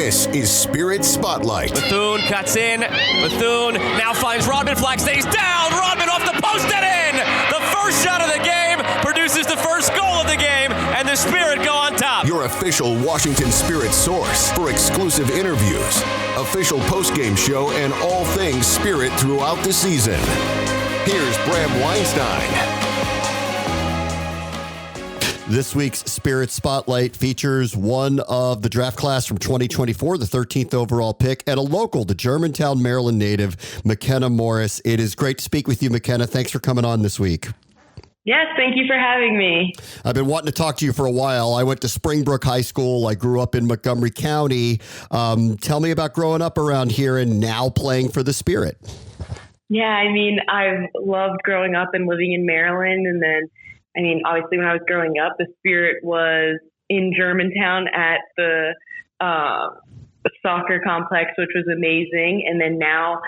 This is Spirit Spotlight. Bethune cuts in. Bethune now finds Rodman. Flag stays down. Rodman off the post and in. The first shot of the game produces the first goal of the game, and the Spirit go on top. Your official Washington Spirit source for exclusive interviews, official postgame show, and all things Spirit throughout the season. Here's Bram Weinstein. This week's Spirit Spotlight features one of the draft class from 2024, the 13th overall pick, and a local, the Germantown, Maryland native, Makenna Morris. It is great to speak with you, Makenna. Thanks for coming on this week. Yes, thank you for having me. I've been wanting to talk to you for a while. I went to Springbrook High School. I grew up in Montgomery County. Tell me about growing up around here and now playing for the Spirit. Yeah, I've loved growing up and living in Maryland. And then, obviously when I was growing up, the Spirit was in Germantown at the soccer complex, which was amazing. And then now,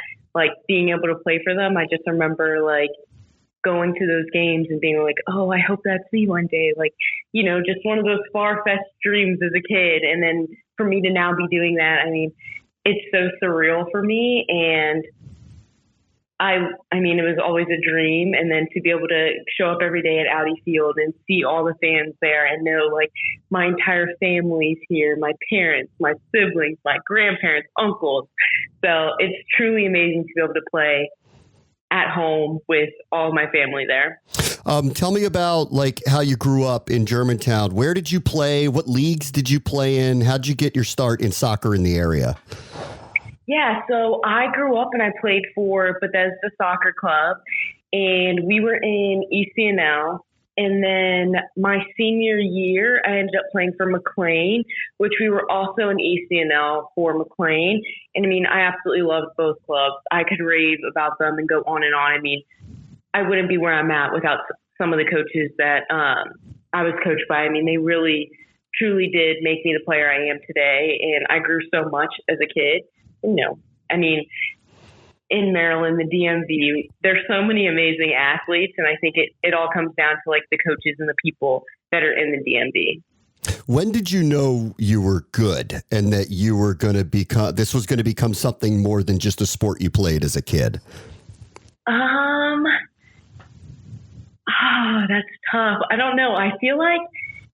being able to play for them, I just remember, going to those games and being like, oh, I hope that's me one day. Just one of those far-fetched dreams as a kid. And then for me to now be doing that, it's so surreal for me. And it was always a dream. And then to be able to show up every day at Audi Field and see all the fans there and know my entire family's here, my parents, my siblings, my grandparents, uncles. So it's truly amazing to be able to play at home with all my family there. Tell me about how you grew up in Germantown. Where did you play? What leagues did you play in? How did you get your start in soccer in the area? Yeah, so I grew up and I played for Bethesda Soccer Club, and we were in ECNL. And then my senior year, I ended up playing for McLean, which we were also in ECNL for McLean. And I absolutely loved both clubs. I could rave about them and go on and on. I wouldn't be where I'm at without some of the coaches that I was coached by. They really, truly did make me the player I am today. And I grew so much as a kid. In Maryland, the DMV, there's so many amazing athletes, and I think it all comes down to the coaches and the people that are in the DMV. When did you know you were good and that you were going to this was going to become something more than just a sport you played as a kid? That's tough. I don't know. I feel like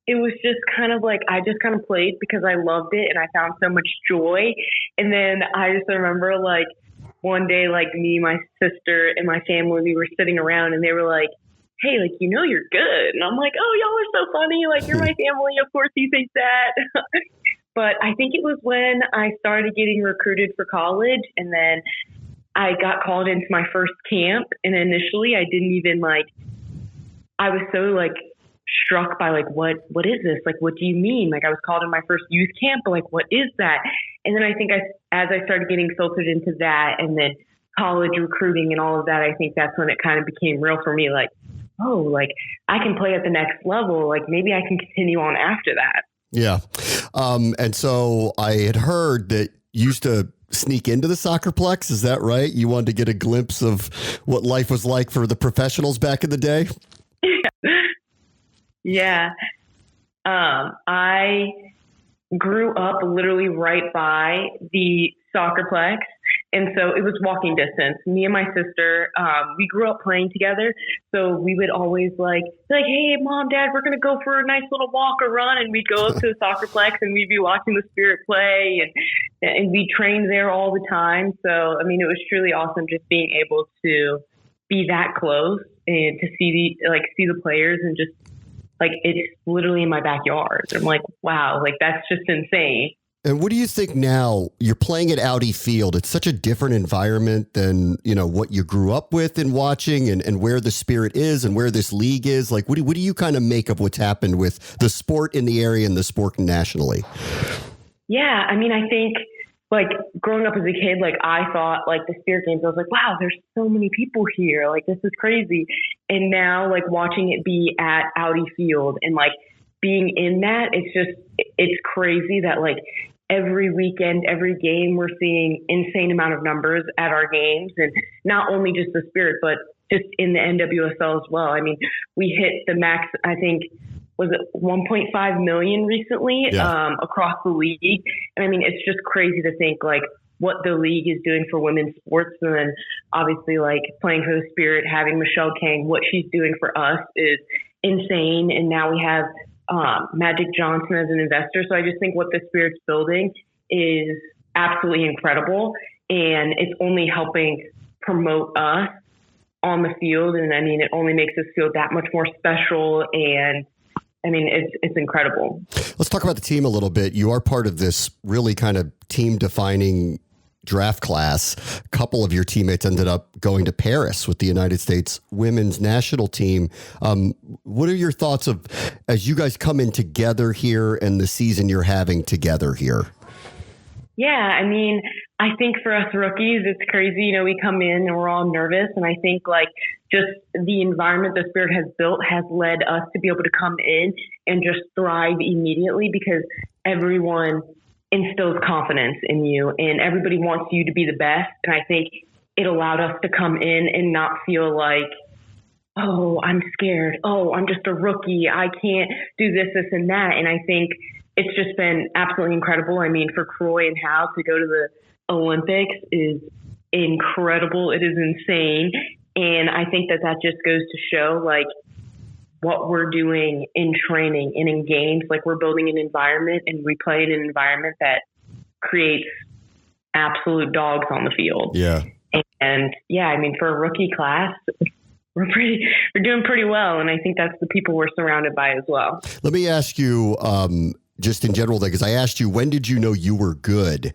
it was just kind of I just kind of played because I loved it and I found so much joy. And then I just remember one day, me, my sister, and my family, we were sitting around and they were like, hey, you're good. And I'm like, oh, y'all are so funny. You're my family. Of course you think that. But I think it was when I started getting recruited for college, and then I got called into my first camp. And initially I didn't even I was so struck by what is this? What do you mean? I was called in my first youth camp, but what is that? And then I think as I started getting filtered into that and then college recruiting and all of that, I think that's when it kind of became real for me. I can play at the next level. Maybe I can continue on after that. Yeah. And so I had heard that you used to sneak into the SoccerPlex. Is that right? You wanted to get a glimpse of what life was like for the professionals back in the day? Yeah. I grew up literally right by the SoccerPlex. And so it was walking distance. Me and my sister, we grew up playing together. So we would always be like, hey, Mom, Dad, we're going to go for a nice little walk or run. And we'd go up to the SoccerPlex and we'd be watching the Spirit play. And we trained there all the time. So, it was truly awesome just being able to be that close and to see the players and just, it's literally in my backyard. I'm like, wow, that's just insane. And what do you think now? You're playing at Audi Field. It's such a different environment than, what you grew up with and watching and where the Spirit is and where this league is. What do you kind of make of what's happened with the sport in the area and the sport nationally? Yeah, I think growing up as a kid, I thought the Spirit games, I was like, wow, there's so many people here. This is crazy. And now watching it be at Audi Field and being in that, it's crazy that every weekend, every game, we're seeing insane amount of numbers at our games. And not only just the Spirit, but just in the NWSL as well. We hit the max, I think was it 1.5 million recently across the league. And I mean, it's just crazy to think like what the league is doing for women's sports. And then obviously like playing for the Spirit, having Michelle Kang, what she's doing for us is insane. And now we have Magic Johnson as an investor. So I just think what the Spirit's building is absolutely incredible. And it's only helping promote us on the field. And I mean, it only makes us feel that much more special. And I mean, it's incredible. Let's talk about the team a little bit. You are part of this really kind of team defining draft class. A couple of your teammates ended up going to Paris with the United States women's national team. What are your thoughts of as you guys come in together here and the season you're having together here? Yeah, I mean, I think for us rookies, it's crazy. You know, we come in and we're all nervous. And I think like just the environment the Spirit has built has led us to be able to come in and just thrive immediately because everyone instills confidence in you and everybody wants you to be the best. And I think it allowed us to come in and not feel like, oh, I'm scared. Oh, I'm just a rookie. I can't do this, this, and that. And I think it's just been absolutely incredible. I mean, for Croy and Hal to go to the Olympics is incredible. It is insane. And I think that just goes to show like what we're doing in training and in games. Like we're building an environment and we play in an environment that creates absolute dogs on the field. Yeah. And yeah, I mean, for a rookie class, we're doing pretty well. And I think that's the people we're surrounded by as well. Let me ask you, just in general, because I asked you, when did you know you were good?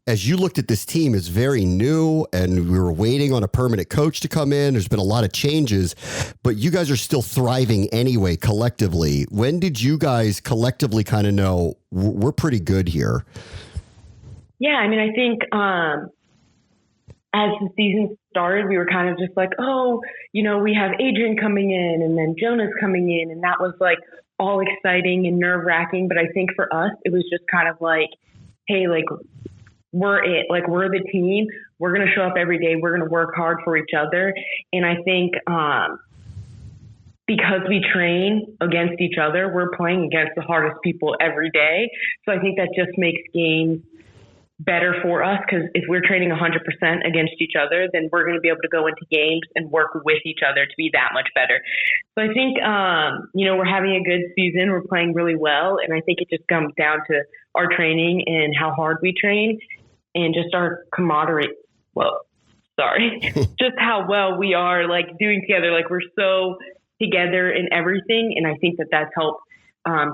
As you looked at this team, it's very new and we were waiting on a permanent coach to come in. There's been a lot of changes, but you guys are still thriving anyway, collectively. When did you guys collectively kind of know we're pretty good here? Yeah, I mean, I think as the season started, we were kind of just like, oh, you know, we have Adrian coming in and then Jonah's coming in. And that was like all exciting and nerve wracking. But I think for us, it was just kind of like, hey, like we're it, like we're the team. We're going to show up every day. We're going to work hard for each other. And I think because we train against each other, we're playing against the hardest people every day. So I think that just makes games better for us because if we're training 100% against each other, then we're going to be able to go into games and work with each other to be that much better. So I think, you know, we're having a good season. We're playing really well. And I think it just comes down to our training and how hard we train and just our camaraderie. Just how well we are like doing together. Like we're so together in everything. And I think that that's helped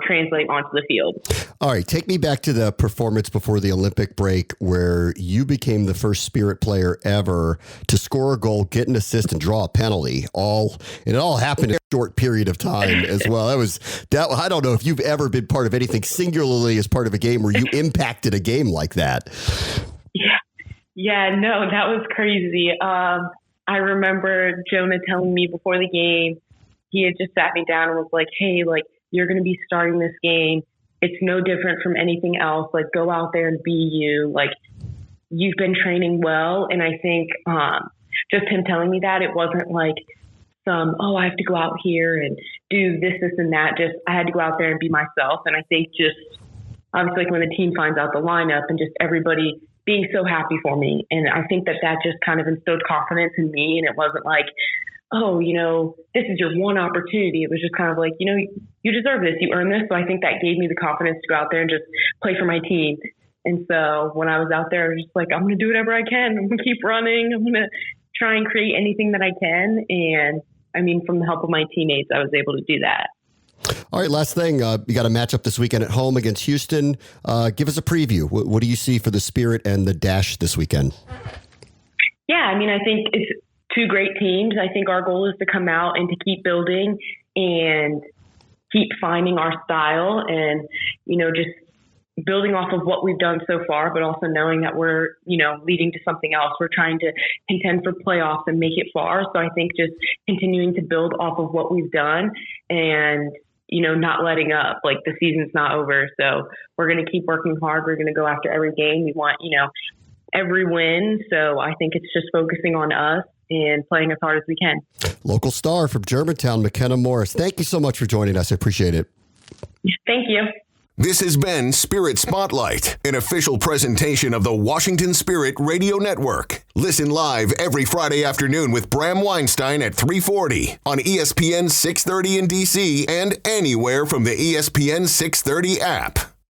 translate onto the field. All right. Take me back to the performance before the Olympic break where you became the first Spirit player ever to score a goal, get an assist, and draw a penalty. It all happened in a short period of time as well. I don't know if you've ever been part of anything singularly as part of a game where you impacted a game like that. Yeah, no, that was crazy. I remember Jonah telling me before the game, he had just sat me down and was like, hey, like, you're going to be starting this game. It's no different from anything else. Like, go out there and be you. Like, you've been training well. And I think just him telling me that, it wasn't like I have to go out here and do this, this, and that. Just I had to go out there and be myself. And I think just obviously like when the team finds out the lineup and just everybody being so happy for me. And I think that just kind of instilled confidence in me. And it wasn't like, oh, you know, this is your one opportunity. It was just kind of like, you know, you deserve this, you earn this. So I think that gave me the confidence to go out there and just play for my team. And so when I was out there, I was just like, I'm going to do whatever I can. I'm going to keep running. I'm going to try and create anything that I can. And I mean, from the help of my teammates, I was able to do that. All right, last thing. You got a matchup this weekend at home against Houston. Give us a preview. What do you see for the Spirit and the Dash this weekend? Yeah, I mean, I think it's two great teams. I think our goal is to come out and to keep building and keep finding our style and, you know, just building off of what we've done so far, but also knowing that we're, you know, leading to something else. We're trying to contend for playoffs and make it far. So I think just continuing to build off of what we've done and, you know, not letting up. Like the season's not over. So we're going to keep working hard. We're going to go after every game. We want, you know, every win. So I think it's just focusing on us and playing as hard as we can. Local star from Germantown, Makenna Morris. Thank you so much for joining us. I appreciate it. Thank you. This has been Spirit Spotlight, an official presentation of the Washington Spirit Radio Network. Listen live every Friday afternoon with Bram Weinstein at 3:40 on ESPN 630 in DC and anywhere from the ESPN 630 app.